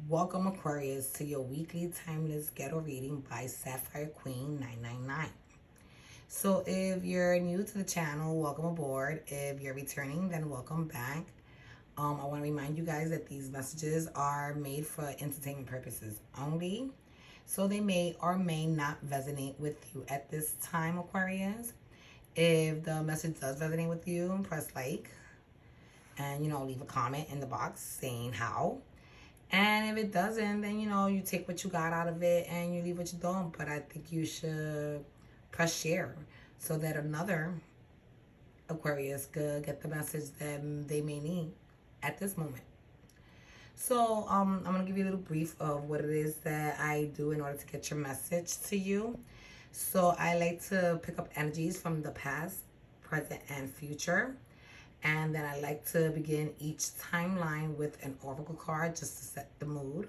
Welcome, Aquarius, to your weekly timeless ghetto reading by Sapphire Queen 999. So, if you're new to the channel, welcome aboard. If you're returning, then welcome back. I want to remind you guys that these messages are made for entertainment purposes only. So, they may or may not resonate with you at this time, Aquarius. If the message does resonate with you, press like and leave a comment in the box saying how. And if it doesn't, then you take what you got out of it and you leave what you don't. But I think you should press share so that another Aquarius could get the message that they may need at this moment. So I'm gonna give you a little brief of what it is that I do in order to get your message to you. So I like to pick up energies from the past, present, and future. And then I like to begin each timeline with an oracle card just to set the mood.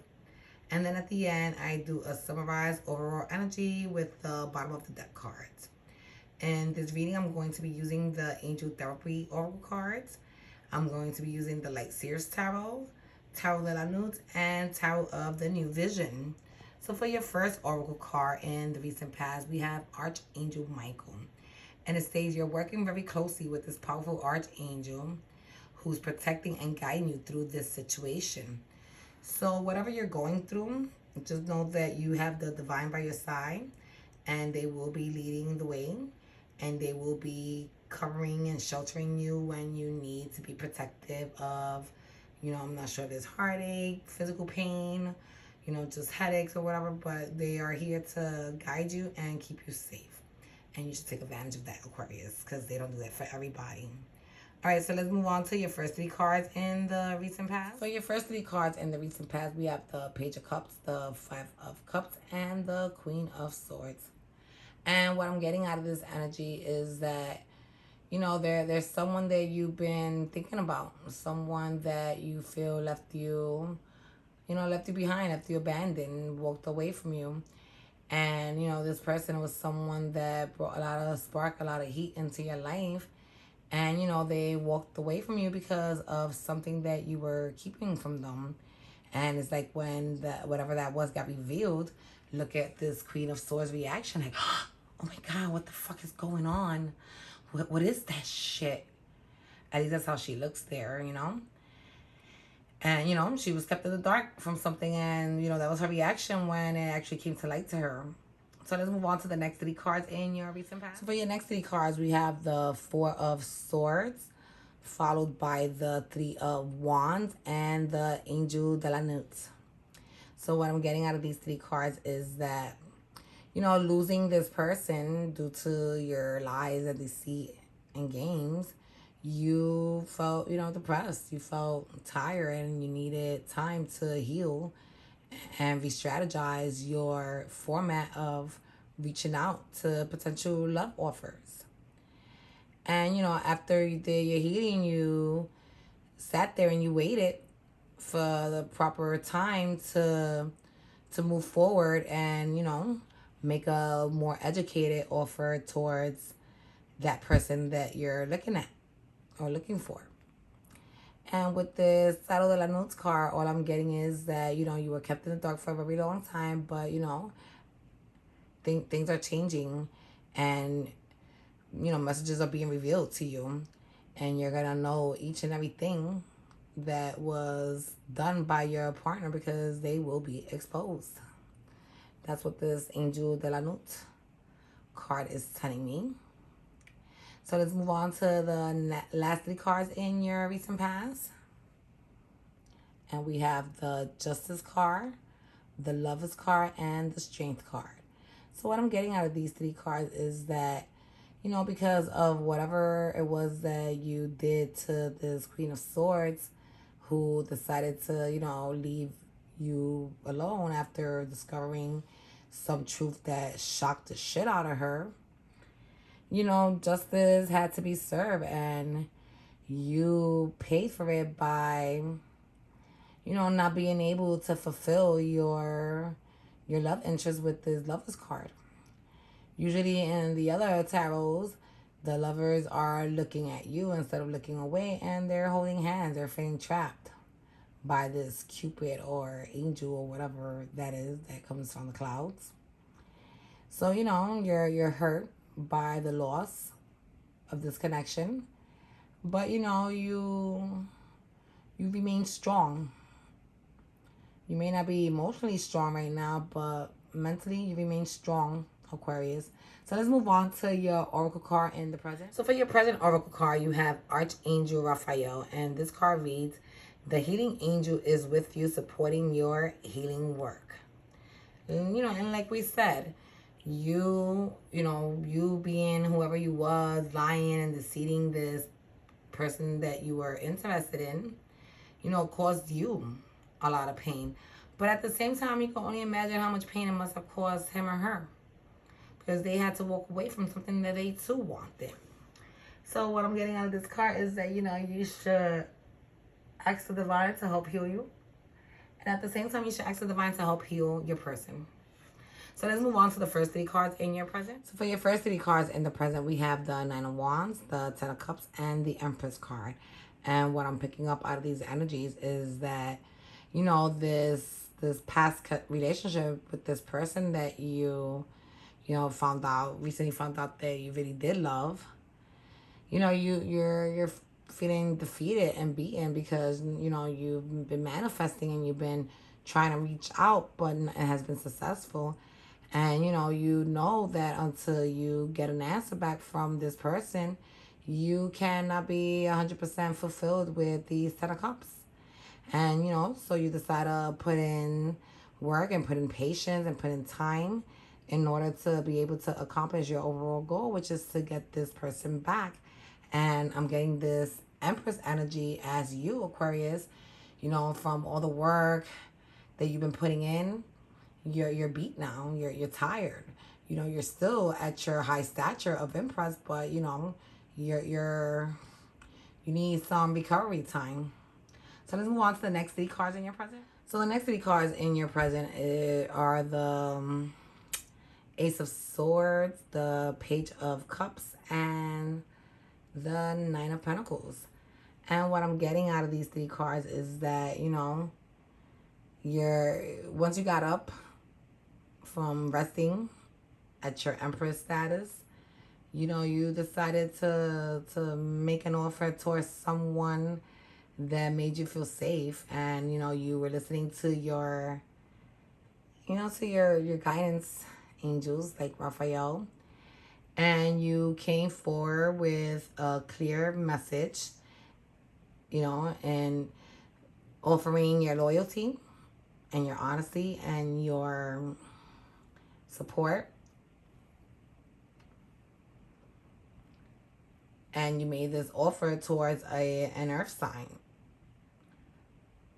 And then at the end, I do a summarized overall energy with the bottom of the deck cards. In this reading, I'm going to be using the Angel Therapy Oracle cards. I'm going to be using the Light Seers Tarot, Tarot de la Nuit, and Tarot of the New Vision. So for your first oracle card in the recent past, we have Archangel Michael. And it states you're working very closely with this powerful archangel who's protecting and guiding you through this situation. So whatever you're going through, just know that you have the divine by your side and they will be leading the way and they will be covering and sheltering you when you need to be protective of, I'm not sure if it's heartache, physical pain, just headaches or whatever, but they are here to guide you and keep you safe. And you should take advantage of that, Aquarius, because they don't do that for everybody. All right, so let's move on to your first three cards in the recent past. For your first three cards in the recent past, we have the Page of Cups, the Five of Cups, and the Queen of Swords. And what I'm getting out of this energy is that, there's someone that you've been thinking about, someone that you feel left you behind, left you abandoned, walked away from you. And, this person was someone that brought a lot of spark, a lot of heat into your life. And, they walked away from you because of something that you were keeping from them. And it's like when whatever that was got revealed, look at this Queen of Swords reaction. Like, oh my God, what the fuck is going on? What is that shit? At least that's how she looks there, And, she was kept in the dark from something. And, that was her reaction when it actually came to light to her. So let's move on to the next three cards in your recent past. So for your next three cards, we have the Four of Swords, followed by the Three of Wands, and the Angel de la Nuit. So what I'm getting out of these three cards is that, losing this person due to your lies and deceit and games, you felt, depressed. You felt tired and you needed time to heal and re-strategize your format of reaching out to potential love offers. And, after you did your healing, you sat there and you waited for the proper time to move forward and, make a more educated offer towards that person that you're looking at or looking for. And with this Tarot de la Nuit card, all I'm getting is that, you were kept in the dark for a very long time, but, things are changing and, messages are being revealed to you. And you're going to know each and everything that was done by your partner because they will be exposed. That's what this Angel de la Nuit card is telling me. So let's move on to the last three cards in your recent past. And we have the Justice card, the Lovers card, and the Strength card. So what I'm getting out of these three cards is that, because of whatever it was that you did to this Queen of Swords, who decided to, leave you alone after discovering some truth that shocked the shit out of her, justice had to be served, and you paid for it by, not being able to fulfill your love interest with this Lovers card. Usually in the other tarots, the lovers are looking at you instead of looking away, and they're holding hands, they're feeling trapped. by this Cupid or angel or whatever that is that comes from the clouds. So, you're hurt by the loss of this connection, but you remain strong. You may not be emotionally strong right now, but mentally you remain strong, Aquarius. So let's move on to your oracle card in the present. So for your present oracle card, you have Archangel Raphael, and this card reads, "The healing angel is with you, supporting your healing work." And like we said, you being whoever you was, lying and deceiving this person that you were interested in, caused you a lot of pain. But at the same time, you can only imagine how much pain it must have caused him or her, because they had to walk away from something that they too wanted. So what I'm getting out of this card is that, you should ask the divine to help heal you. And at the same time, you should ask the divine to help heal your person. So let's move on to the first three cards in your present. So for your first three cards in the present, we have the Nine of Wands, the Ten of Cups, and the Empress card. And what I'm picking up out of these energies is that, this past relationship with this person that you recently found out that you really did love, you're feeling defeated and beaten because, you've been manifesting and you've been trying to reach out, but it has been successful. And, you know that until you get an answer back from this person, you cannot be 100% fulfilled with these Ten of Cups. And, so you decide to put in work and put in patience and put in time in order to be able to accomplish your overall goal, which is to get this person back. And I'm getting this Empress energy as you, Aquarius, from all the work that you've been putting in. You're beat now. You're tired. You're still at your high stature of Empress, but you need some recovery time. So let's move on to the next three cards in your present. So the next three cards in your present are the Ace of Swords, the Page of Cups, and the Nine of Pentacles. And what I'm getting out of these three cards is that, once you got up from resting at your Empress status, you decided to make an offer towards someone that made you feel safe, and you were listening to your guidance angels like Raphael, and you came forward with a clear message, and offering your loyalty and your honesty and your support. And you made this offer towards an earth sign: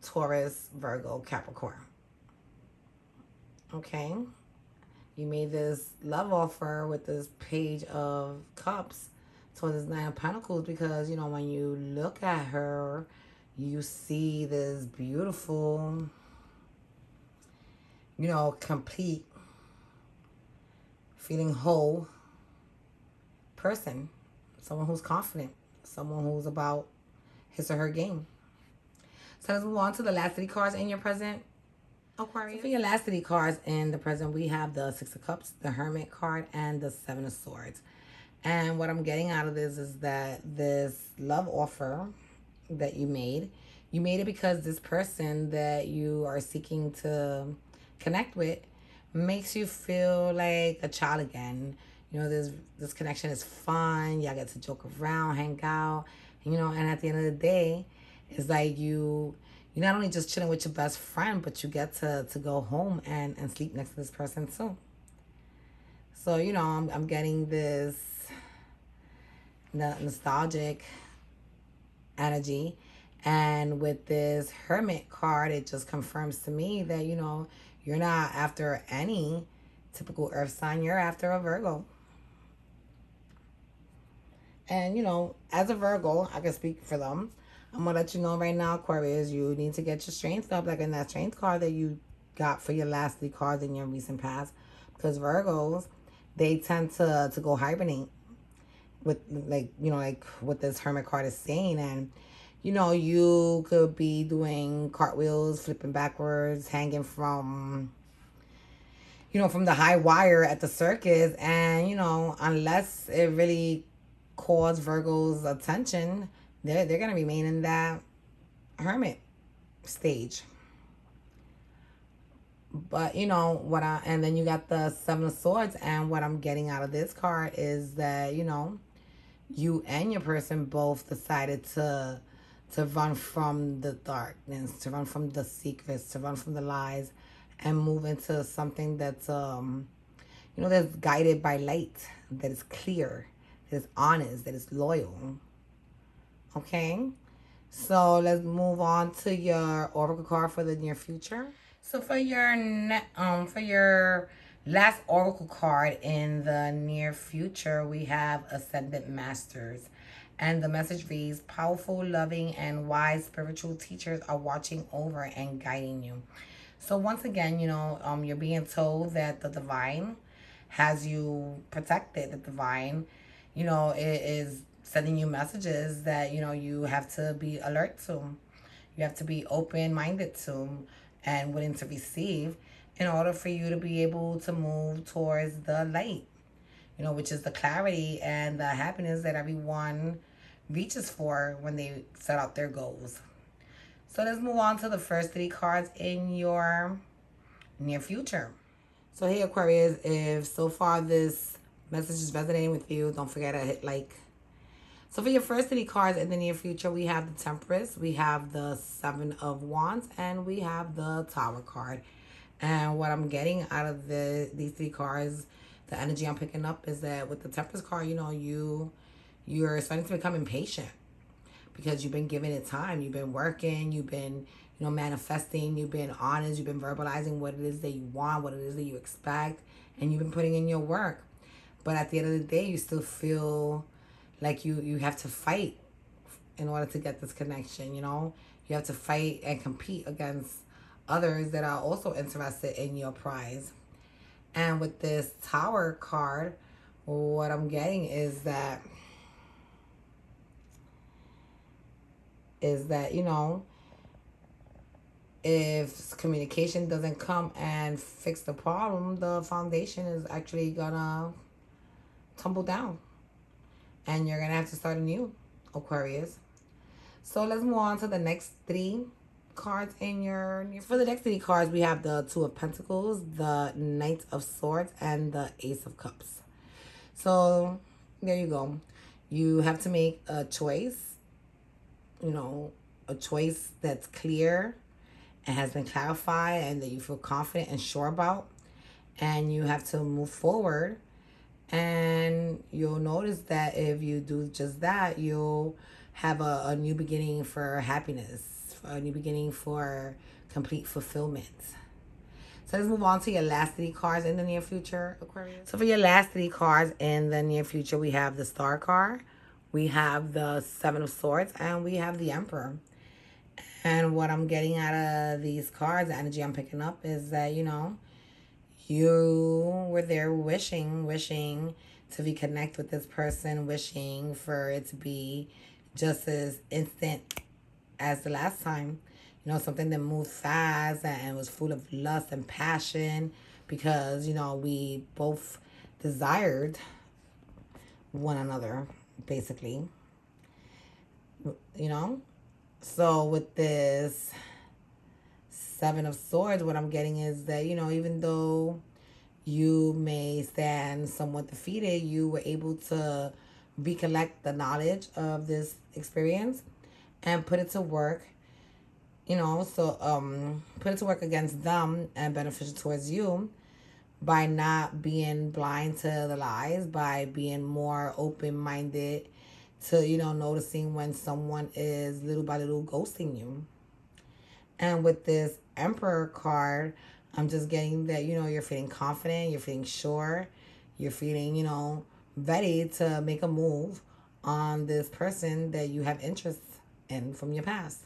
Taurus, Virgo, Capricorn. Okay? You made this love offer with this Page of Cups towards this Nine of Pentacles because, when you look at her, you see this beautiful, complete, feeling whole person. Someone who's confident. Someone who's about his or her game. So let's move on to the last three cards in your present, Aquarius. So for your last three cards in the present, we have the Six of Cups, the Hermit card, and the Seven of Swords. And what I'm getting out of this is that this love offer that you made it because this person that you are seeking to connect with makes you feel like a child again. This connection is fun. Y'all get to joke around, hang out, and at the end of the day, it's like you're not only just chilling with your best friend, but you get to go home and sleep next to this person too. So, I'm getting this nostalgic energy. And with this Hermit card, it just confirms to me that, you're not after any typical earth sign. You're after a Virgo. And, as a Virgo, I can speak for them. I'm going to let you know right now, Aquarius, you need to get your strength up, like in that strength card that you got for your last three cards in your recent past. Because Virgos, they tend to go hibernate with, like what this Hermit card is saying. And, You know, you could be doing cartwheels, flipping backwards, hanging from, from the high wire at the circus. And, unless it really calls Virgo's attention, they're going to remain in that hermit stage. But and then you got the Seven of Swords, and what I'm getting out of this card is that, you and your person both decided to run from the darkness, to run from the secrets, to run from the lies, and move into something that's that's guided by light, that is clear, that is honest, that is loyal. Okay? So let's move on to your oracle card for the near future. So for your last oracle card in the near future, we have Ascendant Masters. And the message reads, powerful, loving, and wise spiritual teachers are watching over and guiding you. So once again, you're being told that the divine has you protected. The divine, is sending you messages that, you have to be alert to. You have to be open-minded to and willing to receive in order for you to be able to move towards the light, which is the clarity and the happiness that everyone reaches for when they set out their goals. So let's move on to the first 3 cards in your near future. So hey Aquarius, if so far this message is resonating with you, don't forget to hit like. So for your first 3 cards in the near future, we have the Temperance, we have the 7 of Wands, and we have the Tower card. And what I'm getting out of these 3 cards, the energy I'm picking up is that with the Temperance card, you're starting to become impatient because you've been giving it time. You've been working, you've been, manifesting, you've been honest, you've been verbalizing what it is that you want, what it is that you expect, and you've been putting in your work. But at the end of the day, you still feel like you have to fight in order to get this connection. You have to fight and compete against others that are also interested in your prize. And with this Tower card, what I'm getting is that if communication doesn't come and fix the problem, the foundation is actually gonna tumble down. And you're going to have to start anew, Aquarius. So let's move on to the next 3 cards in your... For the next 3 cards, we have the 2 of Pentacles, the Knight of Swords, and the Ace of Cups. So there you go. You have to make a choice, a choice that's clear and has been clarified and that you feel confident and sure about. And you have to move forward. And you'll notice that if you do just that, you'll have a new beginning for happiness, a new beginning for complete fulfillment. So let's move on to your last 3 cards in the near future, Aquarius. So for your last 3 cards in the near future, we have the Star card, we have the 7 of Swords, and we have the Emperor. And what I'm getting out of these cards, the energy I'm picking up is that, you were there wishing to reconnect with this person, wishing for it to be just as instant as the last time. Something that moved fast and was full of lust and passion because, we both desired one another, basically. So with this 7 of Swords, what I'm getting is that, even though you may stand somewhat defeated, you were able to recollect the knowledge of this experience and put it to work, put it to work against them and beneficial towards you by not being blind to the lies, by being more open-minded to, noticing when someone is little by little ghosting you. And with this Emperor card, I'm just getting that, you're feeling confident, you're feeling sure, you're feeling, ready to make a move on this person that you have interest in from your past.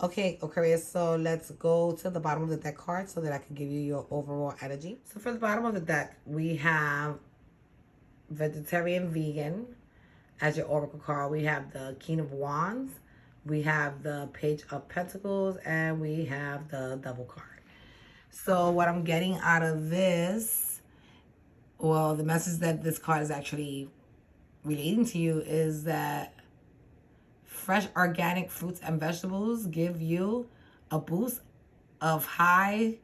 Okay, Aquarius, so let's go to the bottom of the deck card so that I can give you your overall energy. So for the bottom of the deck, we have Vegetarian Vegan as your oracle card. We have the King of Wands, we have the Page of Pentacles, and we have the Double card. So what I'm getting out of this, well, the message that this card is actually relating to you is that fresh organic fruits and vegetables give you a boost of high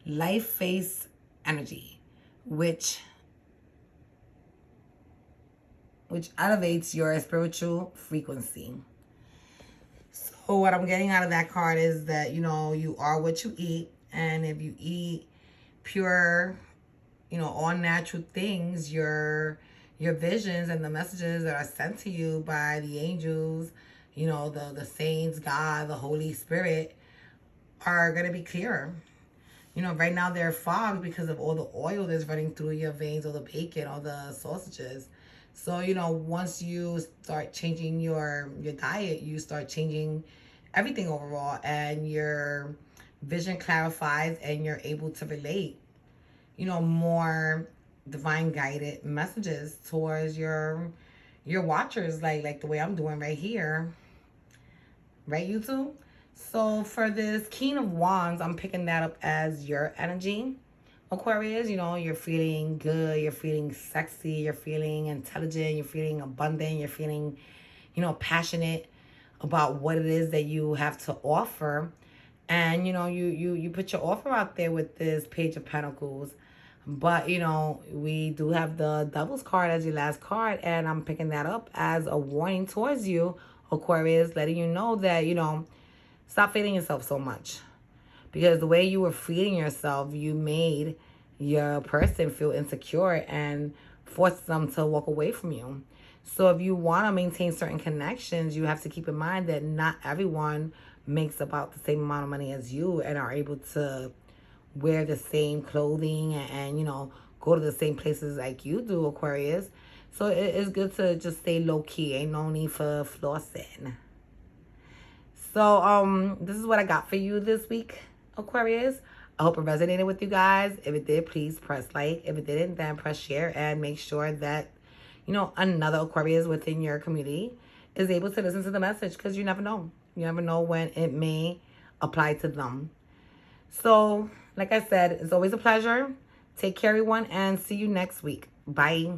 life phase energy, which elevates your spiritual frequency. So what I'm getting out of that card is that, you know, you are what you eat. And if you eat pure, you know, all natural things, your visions and the messages that are sent to you by the angels, you know, the saints, God, the Holy Spirit, are going to be clearer. You know, right now they're fogged because of all the oil that's running through your veins, all the bacon, all the sausages. So, you know, once you start changing your diet, you start changing everything overall, and your vision clarifies, and you're able to relate, you know, more divine guided messages towards your watchers, like the way I'm doing right here. Right, YouTube? So for this King of Wands, I'm picking that up as your energy, Aquarius. You know, you're feeling good, you're feeling sexy, you're feeling intelligent, you're feeling abundant, you're feeling, you know, passionate about what it is that you have to offer. And, you know, you put your offer out there with this Page of Pentacles. But, you know, we do have the Devil's card as your last card. And I'm picking that up as a warning towards you, Aquarius, letting you know that, you know, stop feeding yourself so much. Because the way you were feeding yourself, you made your person feel insecure and forced them to walk away from you. So if you want to maintain certain connections, you have to keep in mind that not everyone makes about the same amount of money as you and are able to wear the same clothing and you know, go to the same places like you do, Aquarius. So it's good to just stay low-key. Ain't no need for flossing. So this is what I got for you this week, Aquarius. I hope it resonated with you guys. If it did, please press like. If it didn't, then press share, and make sure that, you know, another Aquarius within your community is able to listen to the message, because you never know. You never know when it may apply to them. So, like I said, it's always a pleasure. Take care, everyone, and see you next week. Bye.